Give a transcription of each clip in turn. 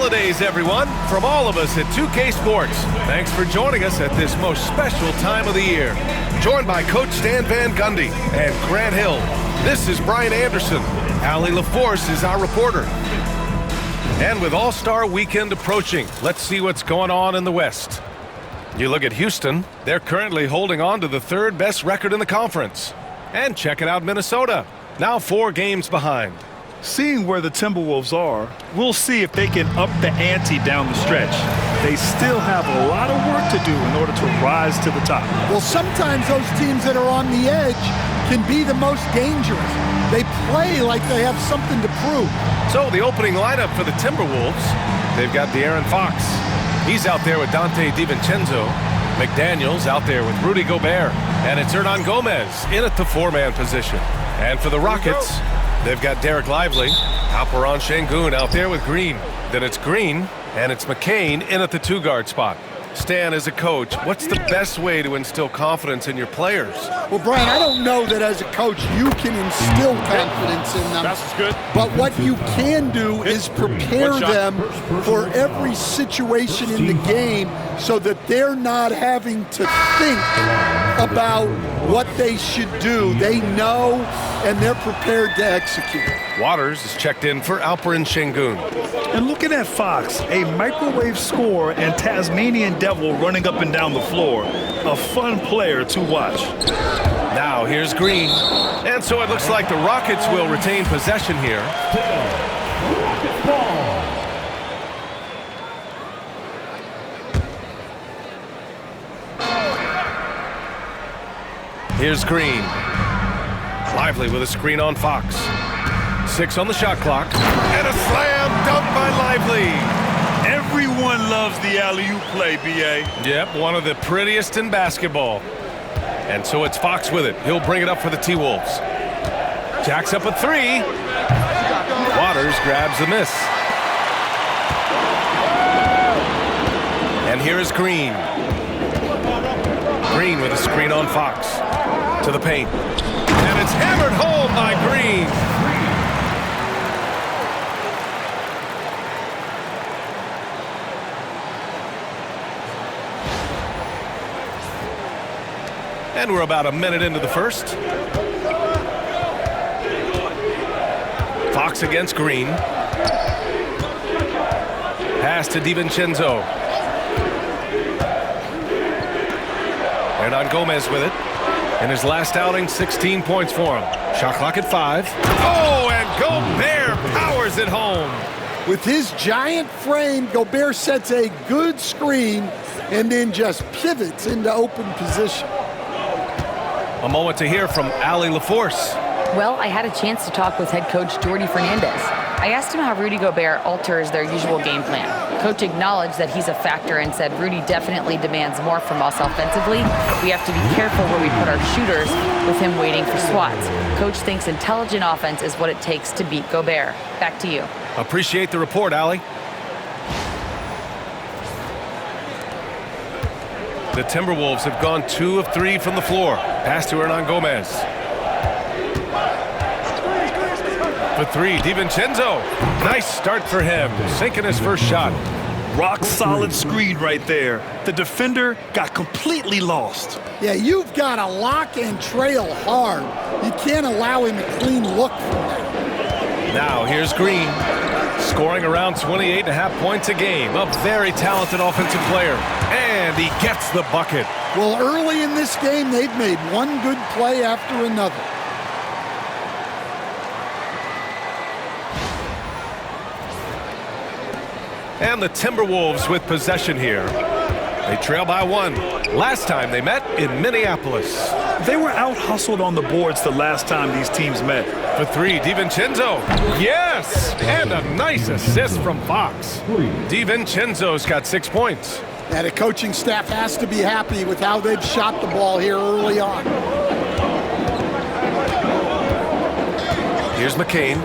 holidays, everyone, from all of us at 2K Sports. Thanks for joining us at this most special time of the year. Joined by Coach Stan Van Gundy and Grant Hill. This is Brian Anderson. Allie LaForce is our reporter. And with All-Star Weekend approaching, let's see what's going on in the West. You look at Houston, they're currently holding on to the third best record in the conference. And checking out Minnesota, now 4 games behind. Seeing where the Timberwolves are, we'll see if they can up the ante down the stretch. They still have a lot of work to do in order to rise to the top. Well, sometimes those teams that are on the edge can be the most dangerous. They play like they have something to prove. So the opening lineup for the Timberwolves, they've got De'Aaron Fox. He's out there with Dante DiVincenzo. McDaniels out there with Rudy Gobert. And it's Hernan Gomez in at the 4-man position. And for the Rockets, they've got Derek Lively, Alperen Sengun out there with Green. Then it's Green, and it's McCain in at the 2-guard spot. Stan, as a coach, what's the best way to instill confidence in your players? Well, Brian, I don't know that as a coach you can instill confidence in them. That's good. But what you can do is prepare them for every situation in the game so that they're not having to think about what they should do. They know, and they're prepared to execute. Waters is checked in for Alperen Sengun. And looking at Fox, a microwave scorer and Tasmanian devil running up and down the floor. A fun player to watch. Now here's Green. And so it looks like the Rockets will retain possession here. Here's Green. Lively with a screen on Fox. 6 on the shot clock. And a slam dunk by Lively. Everyone loves the alley-oop play, BA. Yep, one of the prettiest in basketball. And so it's Fox with it. He'll bring it up for the T-Wolves. Jacks up a 3. Waters grabs the miss. And here is Green. Green with a screen on Fox. To the paint. And it's hammered home by Green. And we're about a minute into the first. Fox against Green. Pass to DiVincenzo. Hernan Gomez with it. In his last outing, 16 points for him. Shot clock at 5. Oh, and Gobert powers it home. With his giant frame, Gobert sets a good screen and then just pivots into open position. A moment to hear from Allie LaForce. Well, I had a chance to talk with head coach Jordy Fernandez. I asked him how Rudy Gobert alters their usual game plan. Coach acknowledged that he's a factor and said Rudy definitely demands more from us offensively. We have to be careful where we put our shooters with him waiting for swats. Coach thinks intelligent offense is what it takes to beat Gobert. Back to you. Appreciate the report, Allie. The Timberwolves have gone 2 of 3 from the floor. Pass to Hernan Gomez. For 3, DiVincenzo. Nice start for him, sinking his first shot. Rock solid screen right there. The defender got completely lost. Yeah, you've got to lock and trail hard. You can't allow him a clean look from that. Now here's Green, scoring around 28.5 points a game. A very talented offensive player. And he gets the bucket. Well, early in this game, they've made one good play after another. And the Timberwolves with possession here. They trail by 1. Last time they met in Minneapolis. They were out-hustled on the boards the last time these teams met. For 3, DiVincenzo. Yes! And a nice assist from Fox. DiVincenzo's got 6 points. Yeah, the coaching staff has to be happy with how they've shot the ball here early on. Here's McCain,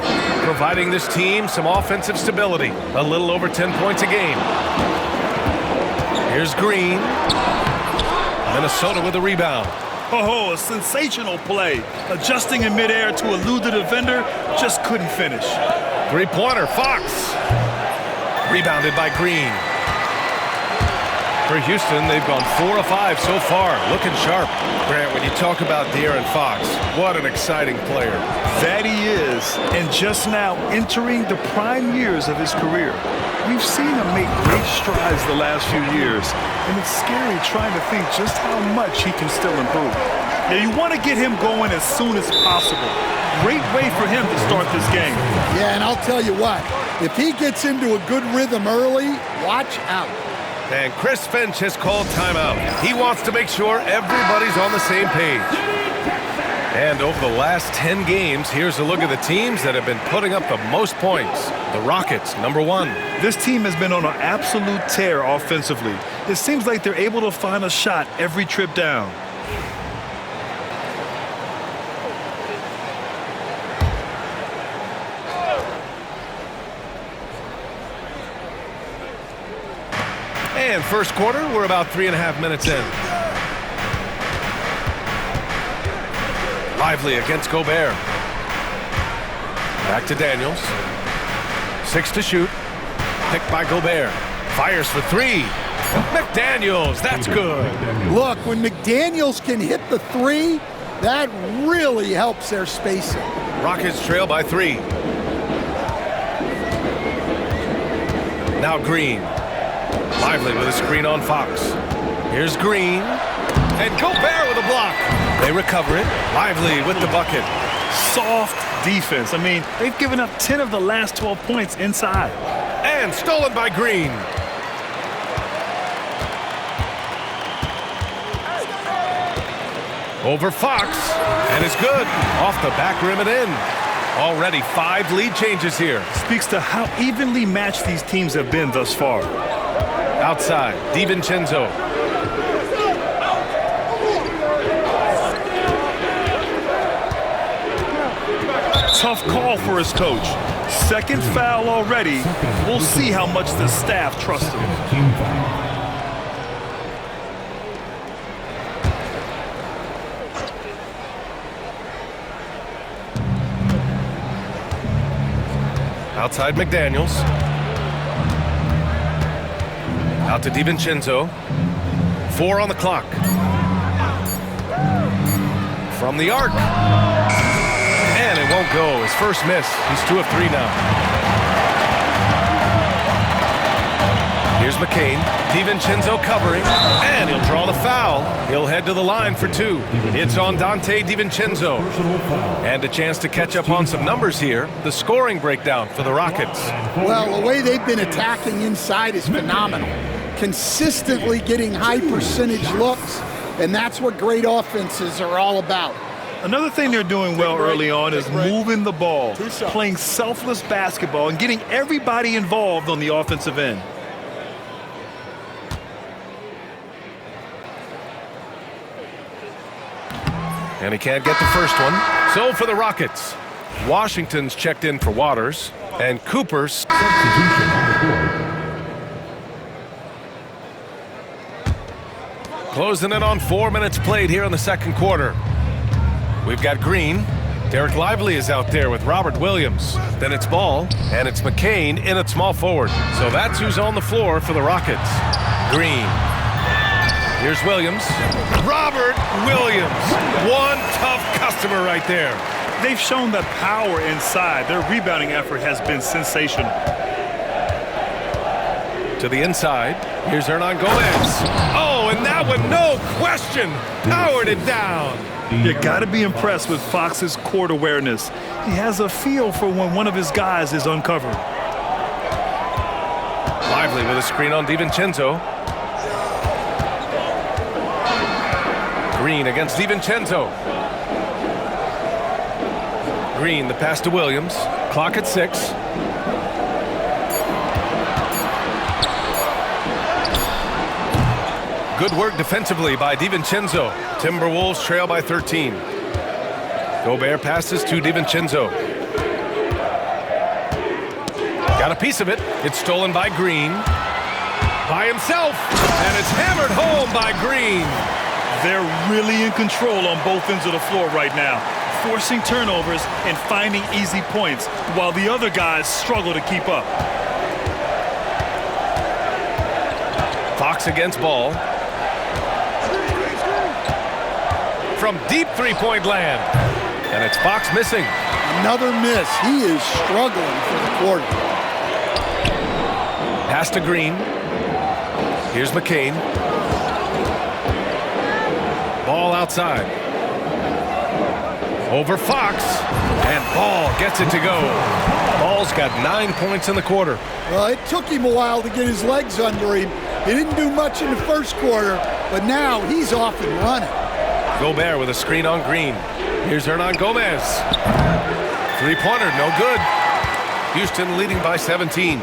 providing this team some offensive stability. A little over 10 points a game. Here's Green. Minnesota with a rebound. Oh, a sensational play. Adjusting in midair to elude the defender, just couldn't finish. 3-pointer, Fox. Rebounded by Green. For Houston, they've gone 4 of 5 so far, looking sharp. Grant, when you talk about De'Aaron Fox, what an exciting player. That he is, and just now entering the prime years of his career. We've seen him make great strides the last few years, and it's scary trying to think just how much he can still improve. Now, you want to get him going as soon as possible. Great way for him to start this game. Yeah, and I'll tell you what, if he gets into a good rhythm early, watch out. And Chris Finch has called timeout. He wants to make sure everybody's on the same page. And over the last 10 games, here's a look at the teams that have been putting up the most points. The Rockets, number 1. This team has been on an absolute tear offensively. It seems like they're able to find a shot every trip down. And first quarter, we're about 3.5 minutes in. Lively against Gobert. Back to Daniels. 6 to shoot. Picked by Gobert. Fires for 3. McDaniels, that's good. Look, when McDaniels can hit the 3, that really helps their spacing. Rockets trail by 3. Now Green. Lively with a screen on Fox. Here's Green. And Gobert with a block. They recover it. Lively with the bucket. Soft defense. I mean, they've given up 10 of the last 12 points inside. And stolen by Green. Over Fox. And it's good. Off the back rim and in. Already 5 lead changes here. Speaks to how evenly matched these teams have been thus far. Outside, DiVincenzo. Tough call for his coach. Second foul already. We'll see how much the staff trusts him. Outside McDaniels. Out to DiVincenzo. 4 on the clock. From the arc. And it won't go. His first miss. He's 2 of 3 now. Here's McCain. DiVincenzo covering. And he'll draw the foul. He'll head to the line for 2. It's on Dante DiVincenzo. And a chance to catch up on some numbers here. The scoring breakdown for the Rockets. Well, the way they've been attacking inside is phenomenal. Consistently getting high percentage looks, and that's what great offenses are all about. Another thing they're doing well early on is moving the ball, playing selfless basketball, and getting everybody involved on the offensive end. And he can't get the first one. So for the Rockets, Washington's checked in for Waters, and Cooper's closing in on 4 minutes played here in the second quarter. We've got Green. Derek Lively is out there with Robert Williams. Then it's Ball, and it's McCain in at small forward. So that's who's on the floor for the Rockets. Green. Here's Williams. Robert Williams. One tough customer right there. They've shown that power inside. Their rebounding effort has been sensational. To the inside. Here's Hernan Gomez. Oh, and that one, no question, powered it down. You got to be impressed with Fox's court awareness. He has a feel for when one of his guys is uncovered. Lively with a screen on DiVincenzo. Green against DiVincenzo. Green, the pass to Williams. Clock at 6. Good work defensively by DiVincenzo. Timberwolves trail by 13. Gobert passes to DiVincenzo. Got a piece of it. It's stolen by Green. By himself. And it's hammered home by Green. They're really in control on both ends of the floor right now, forcing turnovers and finding easy points while the other guys struggle to keep up. Fox against Ball. From deep three-point land. And it's Fox missing. Another miss. He is struggling for the quarter. Pass to Green. Here's McCain. Ball outside. Over Fox. And Ball gets it to go. Ball's got 9 points in the quarter. Well, it took him a while to get his legs under him. He didn't do much in the first quarter, but now he's off and running. Gobert with a screen on Green. Here's Hernan Gomez. Three-pointer, no good. Houston leading by 17.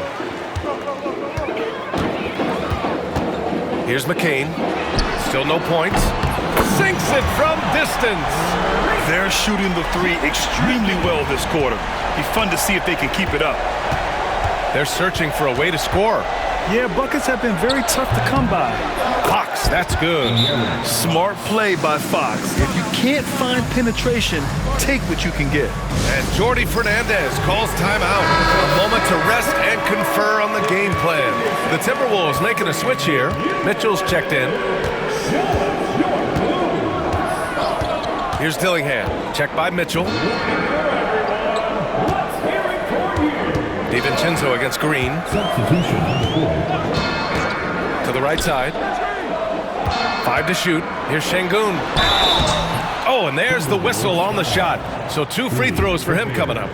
Here's McCain. Still no points. Sinks it from distance. They're shooting the three extremely well this quarter. Be fun to see if they can keep it up. They're searching for a way to score. Yeah, buckets have been very tough to come by. Fox, that's good. Smart play by Fox. If you can't find penetration, take what you can get. And Jordi Fernandez calls timeout. A moment to rest and confer on the game plan. The Timberwolves making a switch here. Mitchell's checked in. Here's Dillingham. Checked by Mitchell. DiVincenzo against Green. To the right side. 5 to shoot. Here's Şengün. Oh, and there's the whistle on the shot. So 2 free throws for him coming up.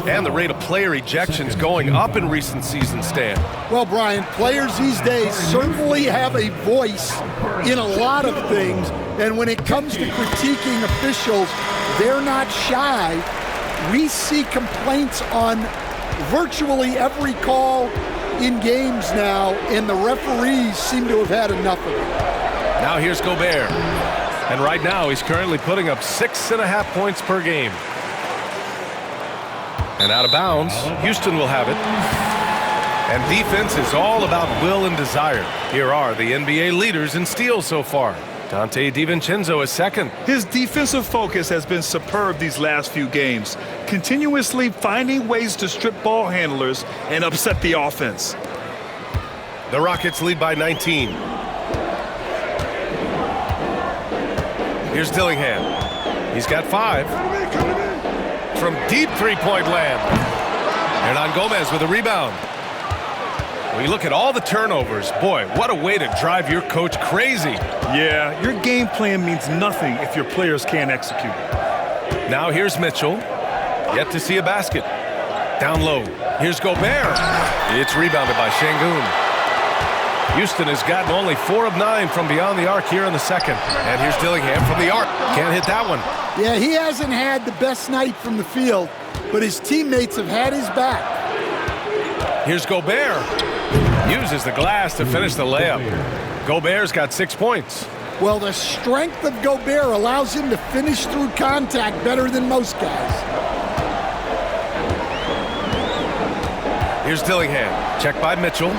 And the rate of player ejections going up in recent seasons, Stan. Well, Brian, players these days certainly have a voice in a lot of things. And when it comes to critiquing officials, they're not shy. We see complaints on virtually every call in games now, and the referees seem to have had enough of it. Now here's Gobert. And right now he's currently putting up 6.5 points per game. And out of bounds, Houston will have it. And defense is all about will and desire. Here are the NBA leaders in steals so far. Dante DiVincenzo is second. His defensive focus has been superb these last few games, continuously finding ways to strip ball handlers and upset the offense. The Rockets lead by 19. Here's Dillingham. He's got 5. From deep three-point land. Hernan Gomez with a rebound. When you look at all the turnovers, boy, what a way to drive your coach crazy. Yeah, your game plan means nothing if your players can't execute. Now here's Mitchell. Yet to see a basket. Down low. Here's Gobert. It's rebounded by Şengün. Houston has gotten only 4 of 9 from beyond the arc here in the second. And here's Dillingham from the arc. Can't hit that one. Yeah, he hasn't had the best night from the field, but his teammates have had his back. Here's Gobert. Uses the glass to finish the layup. Gobert's got 6 points. Well, the strength of Gobert allows him to finish through contact better than most guys. Here's Dillingham. Checked by Mitchell.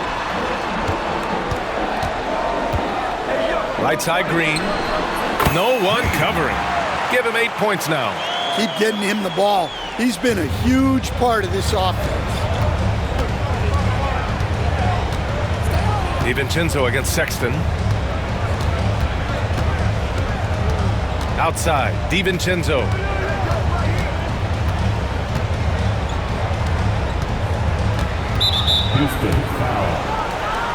Right side Green. No one covering. Give him 8 points now. Keep getting him the ball. He's been a huge part of this offense. DiVincenzo against Sexton. Outside, DiVincenzo. Houston foul.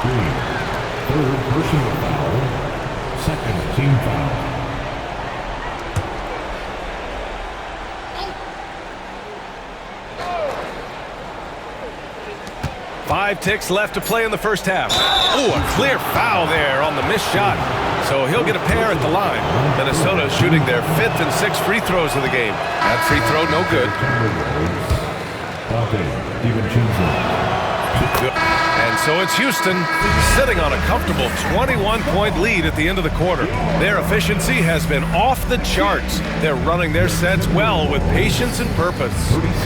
Green. 3rd personal foul. 2nd team foul. Five ticks left to play in the first half. Oh, a clear foul there on the missed shot. So he'll get a pair at the line. Minnesota shooting their 5th and 6th free throws of the game. That free throw no good. And so it's Houston sitting on a comfortable 21-point lead at the end of the quarter. Their efficiency has been off the charts. They're running their sets well with patience and purpose.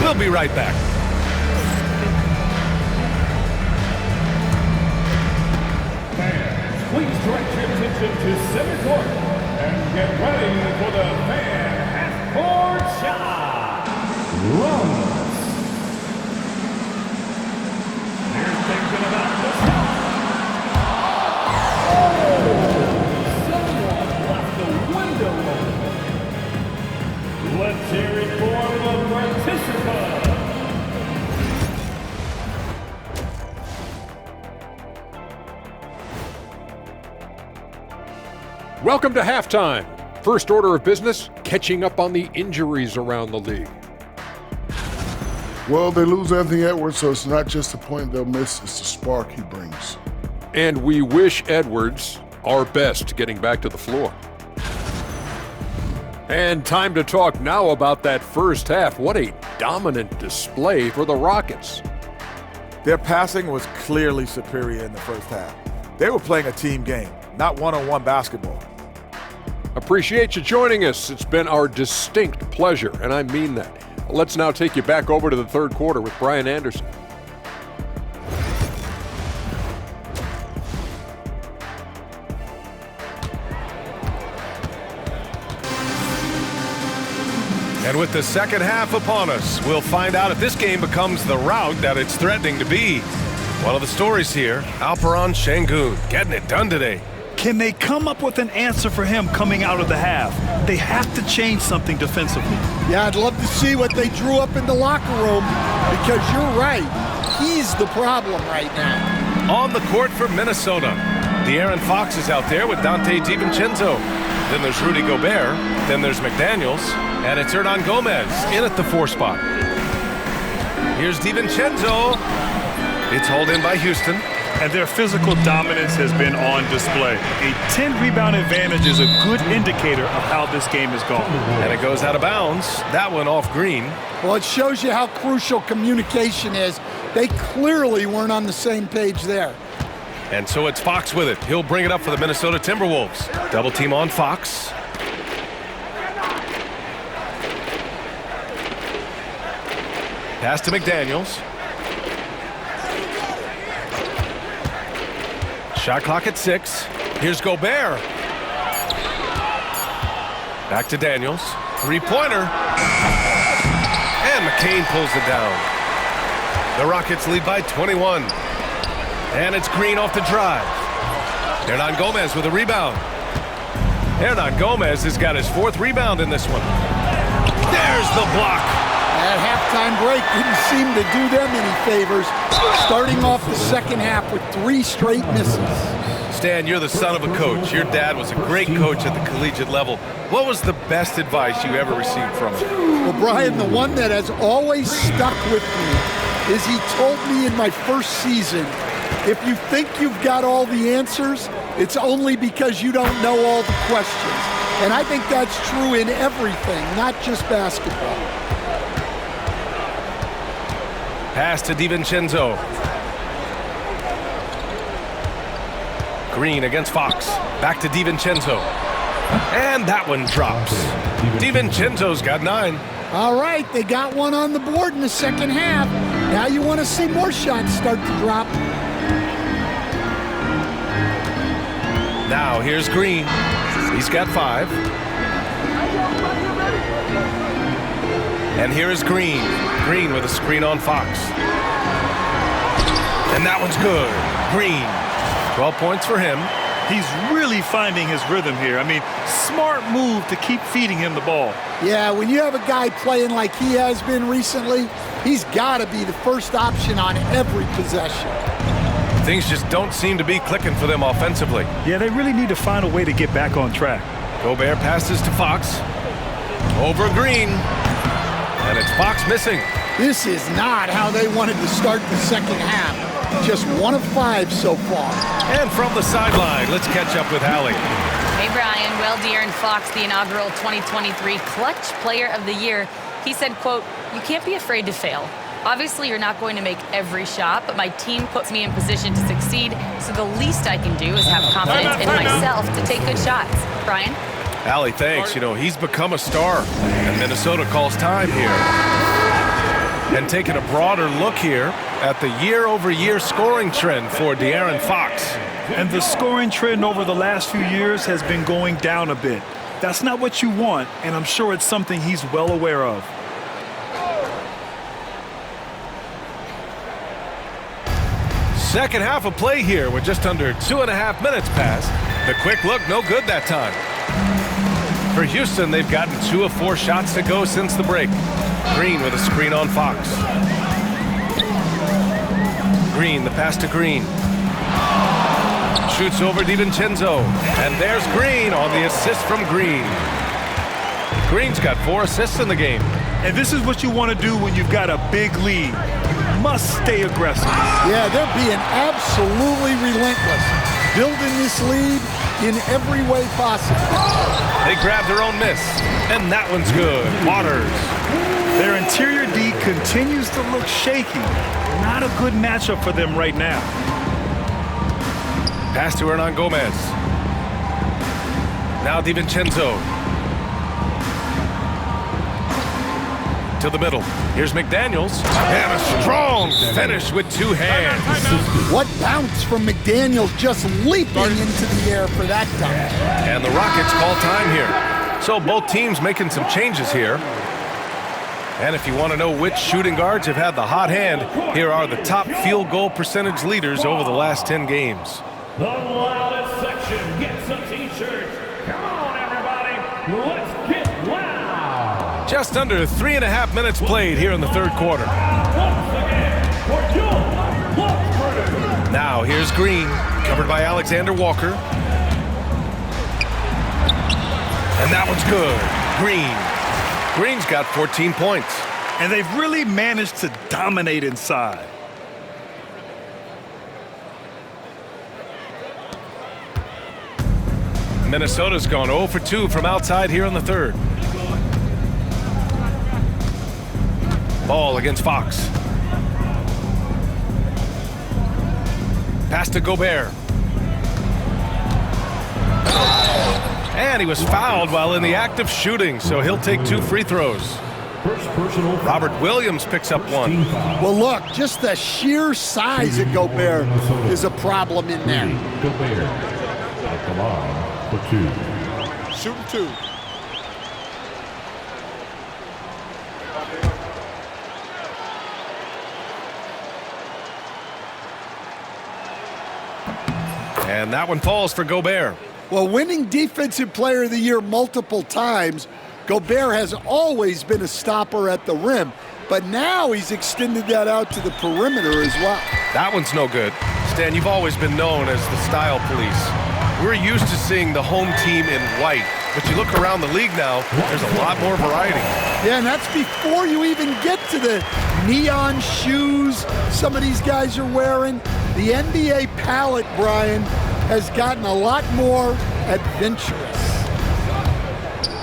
We'll be right back. Please direct your attention to center court and get ready for the fan half-court shot. Runs. They're thinking about the shot. Welcome to halftime. First order of business, catching up on the injuries around the league. Well, they lose Anthony Edwards, so it's not just the point they'll miss, it's the spark he brings. And we wish Edwards our best getting back to the floor. And time to talk now about that first half. What a dominant display for the Rockets. Their passing was clearly superior in the first half. They were playing a team game, not one-on-one basketball. Appreciate you joining us. It's been our distinct pleasure, and I mean that. Let's now take you back over to the third quarter with Brian Anderson. And with the second half upon us, we'll find out if this game becomes the rout that it's threatening to be. One of the stories here, Alperen Şengün getting it done today. Can they come up with an answer for him coming out of the half? They have to change something defensively. Yeah, I'd love to see what they drew up in the locker room, because you're right. He's the problem right now. On the court for Minnesota, De'Aaron Fox is out there with Dante DiVincenzo. Then there's Rudy Gobert. Then there's McDaniels. And it's Hernan Gomez in at the 4 spot. Here's DiVincenzo. It's hauled in by Houston. And their physical dominance has been on display. A 10-rebound advantage is a good indicator of how this game is going. And it goes out of bounds. That one off Green. Well, it shows you how crucial communication is. They clearly weren't on the same page there. And so it's Fox with it. He'll bring it up for the Minnesota Timberwolves. Double team on Fox. Pass to McDaniels. Shot clock at 6. Here's Gobert. Back to Daniels. 3-pointer. And McCain pulls it down. The Rockets lead by 21. And it's Green off the drive. Hernan Gomez with a rebound. Hernan Gomez has got his 4th rebound in this one. There's the block. That halftime break didn't seem to do them any favors, starting off the second half with 3 straight misses. Stan, you're the son of a coach. Your dad was a great coach at the collegiate level. What was the best advice you ever received from him? Well, Brian, the one that has always stuck with me is he told me in my first season, if you think you've got all the answers, it's only because you don't know all the questions. And I think that's true in everything, not just basketball. Pass to DiVincenzo. Green against Fox. Back to DiVincenzo. And that one drops. DiVincenzo's got 9. All right, they got one on the board in the second half. Now you want to see more shots start to drop. Now here's Green. He's got 5. And here is Green. Green with a screen on Fox. And that one's good. Green. 12 points for him. He's really finding his rhythm here. I mean, smart move to keep feeding him the ball. Yeah, when you have a guy playing like he has been recently, he's got to be the first option on every possession. Things just don't seem to be clicking for them offensively. Yeah, they really need to find a way to get back on track. Gobert passes to Fox. Over Green. And it's Fox missing. This is not how they wanted to start the second half. Just 1 of 5 so far. And from the sideline, let's catch up with Hallie. Hey, Brian. Well, De'Aaron Fox, the inaugural 2023 Clutch Player of the Year, he said, quote, "You can't be afraid to fail. Obviously, you're not going to make every shot, but my team puts me in position to succeed, so the least I can do is have confidence in myself to take good shots." Brian? Allie, thanks. You know, he's become a star, and Minnesota calls time here. And taking a broader look here at the year-over-year scoring trend for De'Aaron Fox. And the scoring trend over the last few years has been going down a bit. That's not what you want, and I'm sure it's something he's well aware of. Second half of play here with just under 2.5 minutes passed. The quick look, no good that time. For Houston, they've gotten 2 of 4 shots to go since the break. Green with a screen on Fox. Green, the pass to Green. Shoots over DiVincenzo. And there's Green on the assist from Green. Green's got 4 assists in the game. And this is what you want to do when you've got a big lead. Must stay aggressive. Yeah, they're being absolutely relentless. Building this lead in every way possible. They grab their own miss. And that one's good. Waters. Their interior D continues to look shaky. Not a good matchup for them right now. Pass to Hernan Gomez. Now DiVincenzo. To the middle. Here's McDaniels. And a strong finish with 2 hands. What bounce from McDaniels, just leaping into the air for that dunk. And the Rockets call time here. So both teams making some changes here. And if you want to know which shooting guards have had the hot hand, here are the top field goal percentage leaders over the last 10 games. The loudest section gets a t-shirt. Come on, everybody. Let's get loud. Just under 3.5 minutes played here in the third quarter. Once again, for your Love Crew. Now here's Green, covered by Alexander Walker. And that one's good. Green's got 14 points. And they've really managed to dominate inside. Minnesota's gone 0 for 2 from outside here in the third. Ball against Fox. Pass to Gobert. And he was fouled while in the act of shooting, so he'll take 2 free throws. Robert Williams picks up 1. Well, look, just the sheer size of Gobert is a problem in there. Gobert at the line for 2. Shooting 2. And that one falls for Gobert. Well, winning Defensive Player of the Year multiple times, Gobert has always been a stopper at the rim, but now he's extended that out to the perimeter as well. That one's no good. Stan, you've always been known as the style police. We're used to seeing the home team in white, but you look around the league now, there's a lot more variety. Yeah, and that's before you even get to the neon shoes some of these guys are wearing. The NBA palette, Brian, has gotten a lot more adventurous.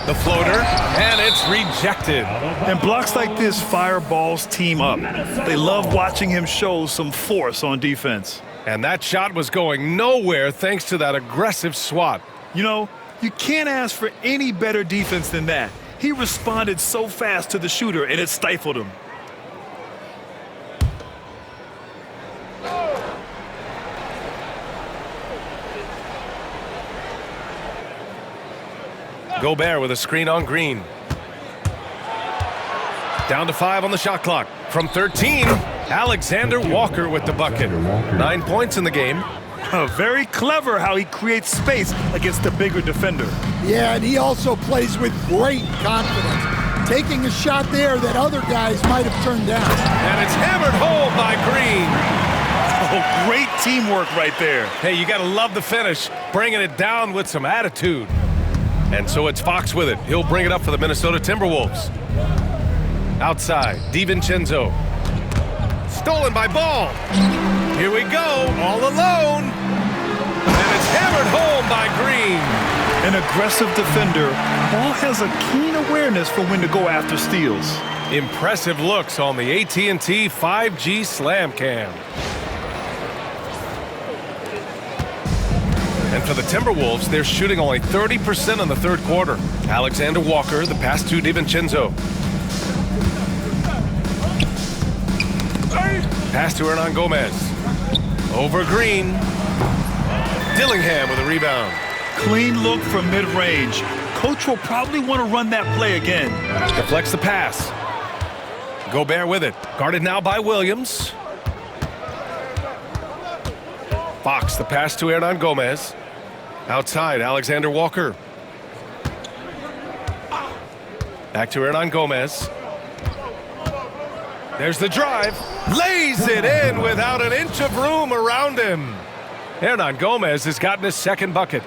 The floater, and it's rejected. And blocks like this fire Ball's team up. They love watching him show some force on defense. And that shot was going nowhere thanks to that aggressive swat. You know, you can't ask for any better defense than that. He responded so fast to the shooter, and it stifled him. Gobert with a screen on Green. Down to 5 on the shot clock. From 13, Alexander Walker with the bucket. 9 points in the game. Very clever how he creates space against the bigger defender. Yeah, and he also plays with great confidence, taking a shot there that other guys might have turned down. And it's hammered home by Green. Oh, great teamwork right there. Hey, you got to love the finish, bringing it down with some attitude. And so it's Fox with it. He'll bring it up for the Minnesota Timberwolves. Outside, DiVincenzo. Stolen by Ball. Here we go, all alone. And it's hammered home by Green. An aggressive defender. Ball has a keen awareness for when to go after steals. Impressive looks on the AT&T 5G Slam Cam. And for the Timberwolves, they're shooting only 30% in the third quarter. Alexander Walker, the pass to DiVincenzo. Pass to Hernan Gomez. Over Green. Dillingham with a rebound. Clean look from mid-range. Coach will probably want to run that play again. Deflects the pass. Gobert with it. Guarded now by Williams. Fox, the pass to Hernan Gomez. Outside, Alexander Walker. Back to Hernan Gomez. There's the drive. Lays it in without an inch of room around him. Hernan Gomez has gotten his second bucket.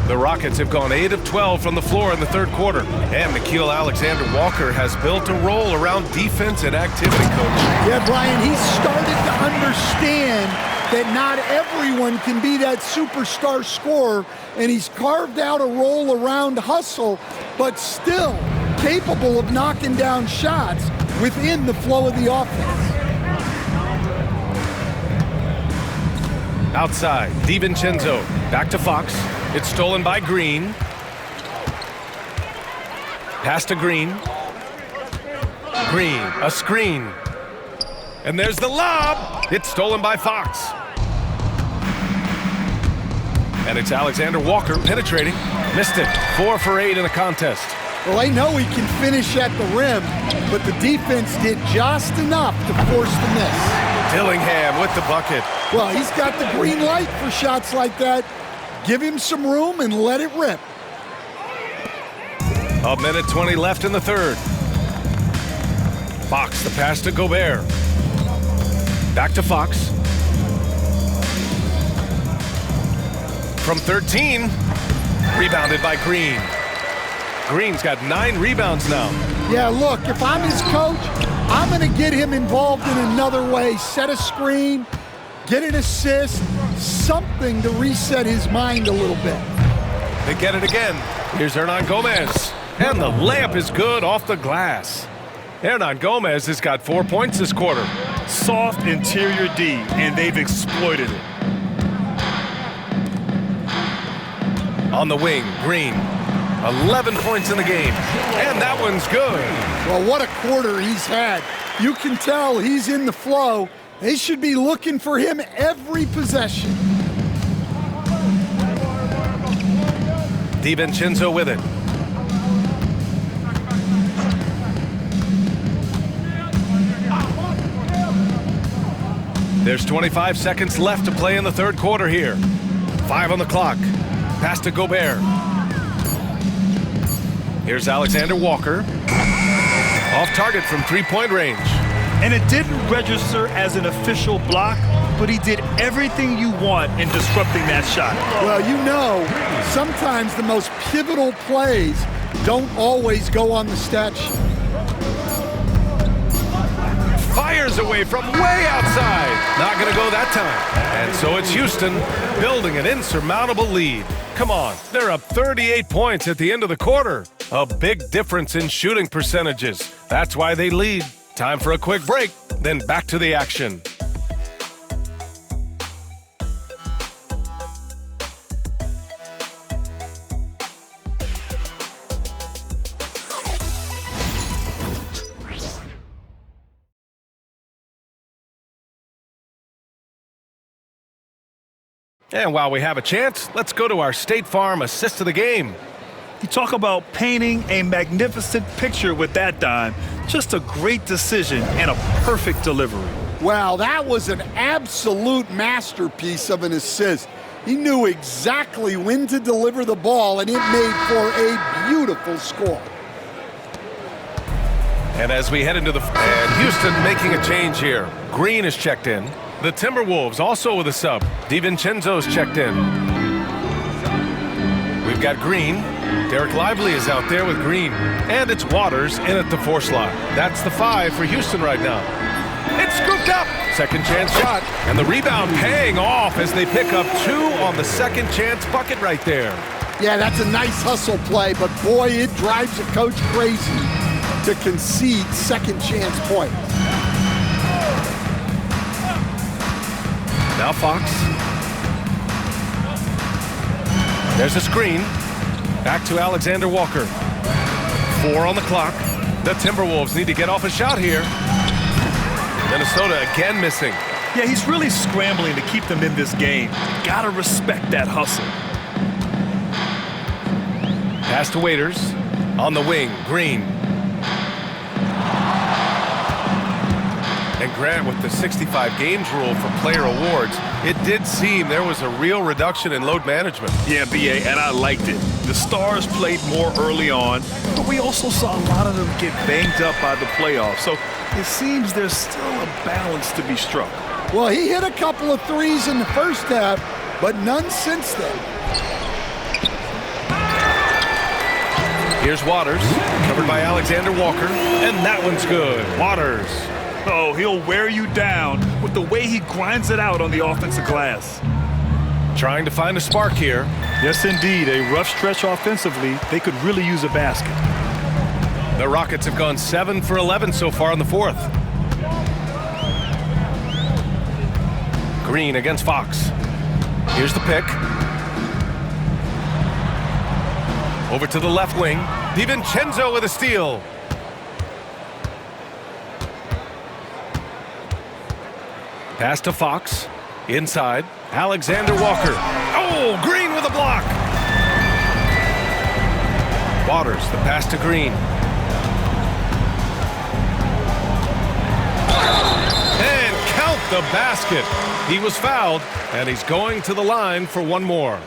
The Rockets have gone 8 of 12 from the floor in the third quarter. And Nickeil Alexander-Walker has built a role around defense and activity, Coach. Yeah, Brian, he's started to understand that not everyone can be that superstar scorer, and he's carved out a role around hustle, but still capable of knocking down shots within the flow of the offense. Outside, DiVincenzo, back to Fox. It's stolen by Green. Pass to Green. Green, a screen. And there's the lob. It's stolen by Fox. And it's Alexander Walker penetrating. Missed it. 4 for 8 in the contest. Well, I know he can finish at the rim, but the defense did just enough to force the miss. Dillingham with the bucket. Well, he's got the green light for shots like that. Give him some room and let it rip. A minute 20 left in the third. Fox, the pass to Gobert. Back to Fox. From 13. Rebounded by Green. Green's got 9 rebounds now. Yeah, look, if I'm his coach, I'm going to get him involved in another way. Set a screen, get an assist, something to reset his mind a little bit. They get it again. Here's Hernan Gomez. And the layup is good off the glass. Hernan Gomez has got 4 points this quarter. Soft interior D, and they've exploited it. On the wing, Green. 11 points in the game. And that one's good. Well, what a quarter he's had. You can tell he's in the flow. They should be looking for him every possession. DiVincenzo with it. There's 25 seconds left to play in the third quarter here. 5 on the clock. Pass to Gobert. Here's Alexander Walker. Off target from three-point range. And it didn't register as an official block, but he did everything you want in disrupting that shot. Well, you know, sometimes the most pivotal plays don't always go on the stat sheet. Fires away from way outside. Not going to go that time. And so it's Houston building an insurmountable lead. Come on, they're up 38 points at the end of the quarter. A big difference in shooting percentages. That's why they lead. Time for a quick break, then back to the action. And while we have a chance, let's go to our State Farm assist of the game. You talk about painting a magnificent picture with that dime. Just a great decision and a perfect delivery. Wow, that was an absolute masterpiece of an assist. He knew exactly when to deliver the ball, and it made for a beautiful score. And as we head into and Houston making a change here. Green is checked in. The Timberwolves also with a sub. DiVincenzo's checked in. We've got Green. Derek Lively is out there with Green. And it's Waters in at the 4 slot. That's the 5 for Houston right now. It's scooped up. Second chance shot. And the rebound paying off as they pick up 2 on the second chance bucket right there. Yeah, that's a nice hustle play, but boy, it drives a coach crazy to concede second chance points. Now Fox. There's a screen. Back to Alexander Walker. 4 on the clock. The Timberwolves need to get off a shot here. Minnesota again missing. Yeah, he's really scrambling to keep them in this game. Gotta respect that hustle. Pass to Waiters. On the wing, Green. And Grant, with the 65 games rule for player awards, it did seem there was a real reduction in load management. Yeah, BA, and I liked it. The stars played more early on, but we also saw a lot of them get banged up by the playoffs. So it seems there's still a balance to be struck. Well, he hit a couple of threes in the first half, but none since then. Here's Waters, covered by Alexander Walker, and that one's good. Waters. Oh, he'll wear you down with the way he grinds it out on the offensive glass. Trying to find a spark here. Yes, indeed. A rough stretch offensively. They could really use a basket. The Rockets have gone 7 for 11 so far in the fourth. Green against Fox. Here's the pick. Over to the left wing. DiVincenzo with a steal. Pass to Fox. Inside. Alexander Walker. Oh, Green with a block. Waters, the pass to Green. And count the basket. He was fouled, and he's going to the line for one more.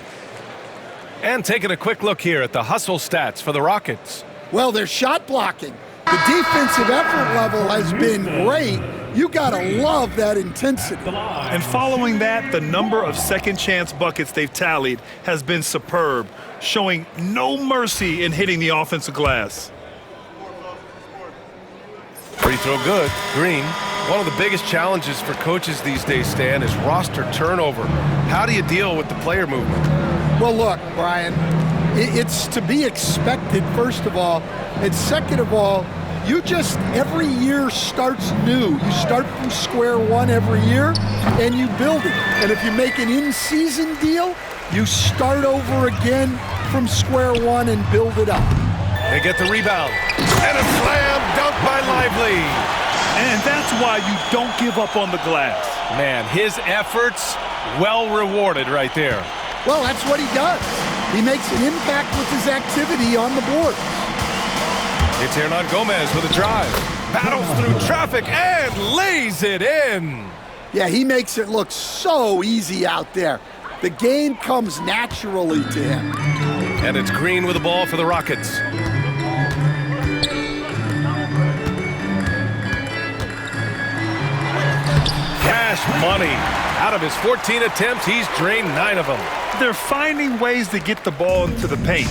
And taking a quick look here at the hustle stats for the Rockets. Well, their shot blocking. The defensive effort level has been great. You gotta love that intensity. And following that, the number of second chance buckets they've tallied has been superb, showing no mercy in hitting the offensive glass. Free throw good. Green. One of the biggest challenges for coaches these days, Stan, is roster turnover. How do you deal with the player movement? Well, look, Brian, it's to be expected, first of all. And second of all, you just, every year starts new. You start from square one every year, and you build it. And if you make an in-season deal, you start over again from square one and build it up. They get the rebound. And a slam dunk by Lively. And that's why you don't give up on the glass. Man, his efforts well rewarded right there. Well, that's what he does. He makes an impact with his activity on the board. It's Hernan Gomez with a drive. Battles through traffic and lays it in. Yeah, he makes it look so easy out there. The game comes naturally to him. And it's Green with the ball for the Rockets. Cash money. Out of his 14 attempts, he's drained 9 of them. They're finding ways to get the ball into the paint.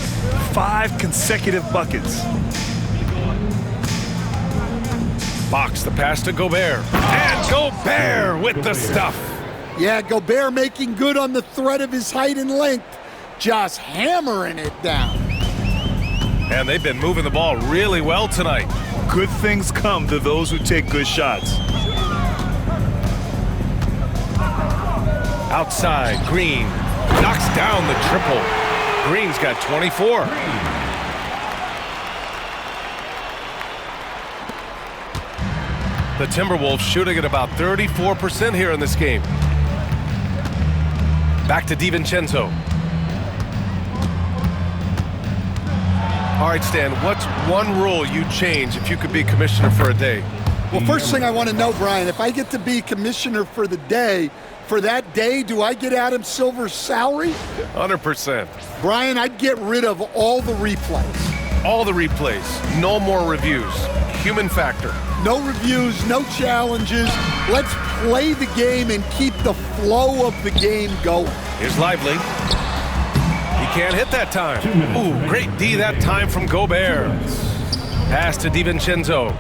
5 consecutive buckets. Fox, the pass to Gobert. And Gobert with the stuff. Yeah, Gobert making good on the threat of his height and length. Just hammering it down. And they've been moving the ball really well tonight. Good things come to those who take good shots. Outside, Green knocks down the triple. Green's got 24. The Timberwolves shooting at about 34% here in this game. Back to DiVincenzo. All right, Stan, what's one rule you'd change if you could be commissioner for a day? Well, first thing I want to know, Brian, if I get to be commissioner for the day, for that day, do I get Adam Silver's salary? 100%. Brian, I'd get rid of all the replays. All the replays. No more reviews. Human factor. No reviews, no challenges. Let's play the game and keep the flow of the game going. Here's Lively. He can't hit that time. Ooh, great D that time from Gobert. Pass to DiVincenzo.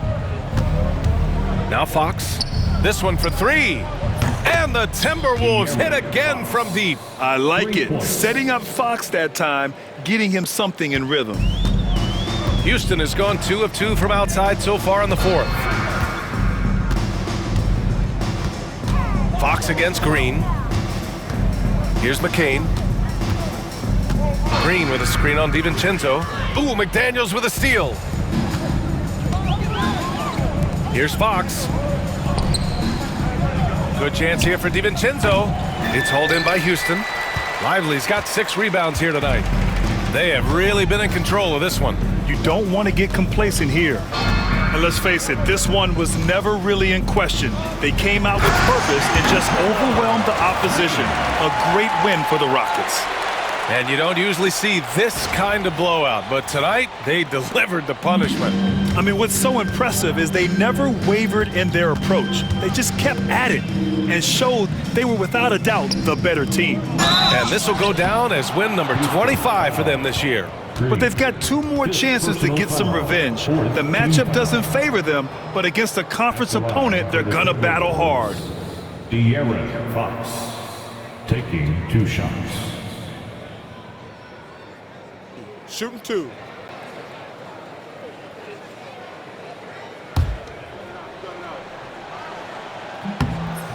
Now Fox. This one for 3. And the Timberwolves hit again from deep. I like it. Setting up Fox that time, getting him something in rhythm. Houston has gone 2 of 2 from outside so far in the fourth. Fox against Green. Here's McCain. Green with a screen on DiVincenzo. Ooh, McDaniels with a steal. Here's Fox. Good chance here for DiVincenzo. It's hauled in by Houston. Lively's got 6 rebounds here tonight. They have really been in control of this one. You don't want to get complacent here. And let's face it, this one was never really in question. They came out with purpose and just overwhelmed the opposition. A great win for the Rockets. And you don't usually see this kind of blowout, but tonight they delivered the punishment. I mean, what's so impressive is they never wavered in their approach. They just kept at it and showed they were without a doubt the better team. And this will go down as win number 25 for them this year. But they've got 2 more chances to get some revenge. The matchup doesn't favor them, but against a conference opponent, they're gonna battle hard. De'Aaron Fox taking 2 shots. Shooting 2.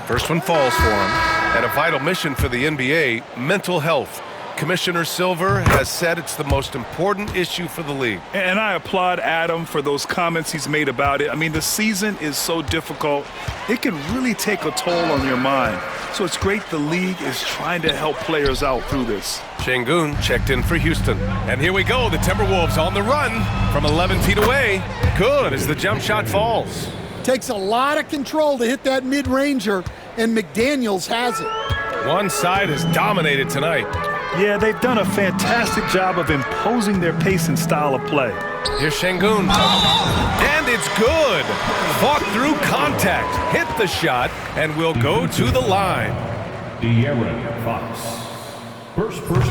First one falls for him. And a vital mission for the NBA, mental health. Commissioner Silver has said it's the most important issue for the league. And I applaud Adam for those comments he's made about it. I mean, the season is so difficult. It can really take a toll on your mind. So it's great the league is trying to help players out through this. Şengün checked in for Houston. And here we go, the Timberwolves on the run from 11 feet away. Good as the jump shot falls. Takes a lot of control to hit that mid-ranger, and McDaniels has it. One side is dominated tonight. Yeah, they've done a fantastic job of imposing their pace and style of play. Here's Şengün. And it's good. Fought through contact, hit the shot, and will go to the line. De'Aaron Fox.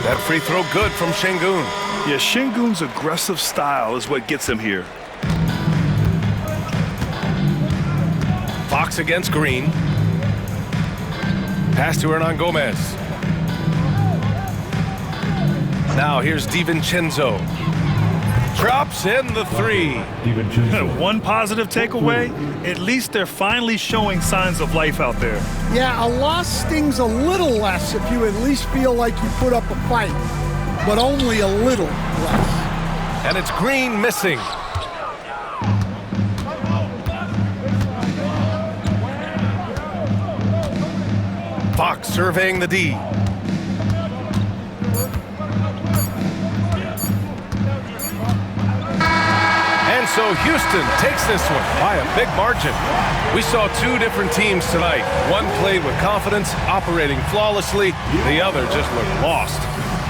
That free throw good from Şengün. Yeah, Şengün's aggressive style is what gets him here. Fox against Green. Pass to Hernan Gomez. Now here's DiVincenzo. Drops in the 3. One positive takeaway, at least they're finally showing signs of life out there. Yeah, a loss stings a little less if you at least feel like you put up a fight, but only a little less. And it's Green missing. Fox surveying the D. And so Houston takes this one by a big margin. We saw 2 different teams tonight. One played with confidence, operating flawlessly. The other just looked lost.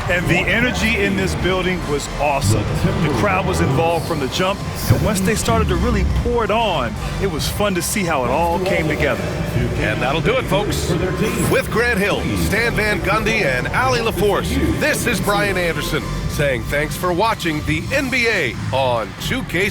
And the energy in this building was awesome. The crowd was involved from the jump, and once they started to really pour it on, it was fun to see how it all came together. And that'll do it, folks. With Grant Hill, Stan Van Gundy, and Allie LaForce, this is Brian Anderson saying thanks for watching the NBA on 2K.